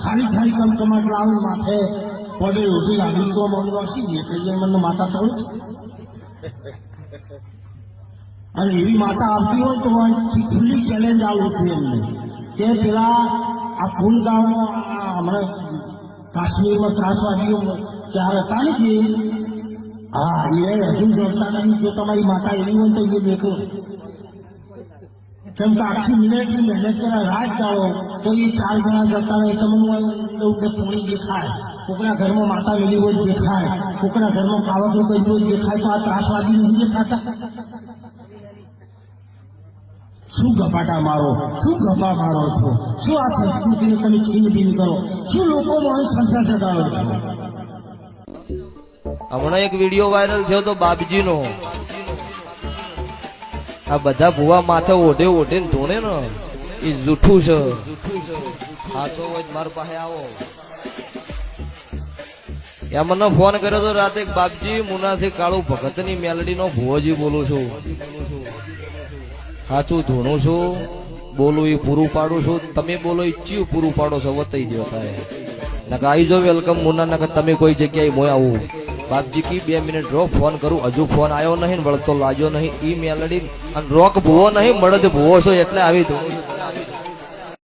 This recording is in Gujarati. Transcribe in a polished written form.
ખાલી ખાલી કમકમાટ લાવી માથે પડે ઉઠી લાવી તો મને વાસી દે કઈ મને માતા ચાલુ અને એવી માતા આવતી હોય તો ખુલ્લી ચેલેન્જ આવું છું એમને કે પેલા આ ફૂલગાંવમાં હમણાં કાશ્મીરમાં ત્રાસવાદીઓ ચાર હતા ને જે હા એ હજુ જડતા નહીં જો તમારી માતા એવી હોય તો એ દેખો કેમ કે આખી મિનિટની મહેનત કરે રાત જાઓ તો એ 4 જણા જતા રહે તમને પોણી દેખાય કોકના ઘરમાં માતા વેલી હોય દેખાય કોકના ઘરમાં કાવતનું કર્યું હોય દેખાય તો આ ત્રાસવાદી નહીં દેખાતા શું ગપાટા મારો શું ગપા મારો છો શું આ સંસ્કૃતિને તમે છીનબીન કરો શું લોકોમાં સંખ્યા જગાડો છો હમણાં એક વિડીયો વાયરલ થયો તો બાપજીનો આ બધા ભૂવા માથે ઓઢે ઓઢે ને ધોણે ને એ જૂઠું છે હા તો મારા પાસે આવો એ મને ફોન કર્યો તો રાતે બાપજી મુનાથી કાળુ ભગત ની મેલડી નો ભુવોજી બોલું છું સાચું ધોણું છું બોલું એ પૂરું પાડું છું તમે બોલો એ ચીયું પૂરું પાડો છો વતાઈ દો થાય નકા આવી જો વેલકમ મુના નકા તમે કોઈ જગ્યાએ મોય આવું બાપજી કી 2 મિનિટ રો ફોન કરું હજુ ફોન આવ્યો નહીં વળતો લાગ્યો નહીં ઈ મેલડી અને રોક ભૂવો નહીં મળદ ભૂવો છો એટલે આવી ધોણું છું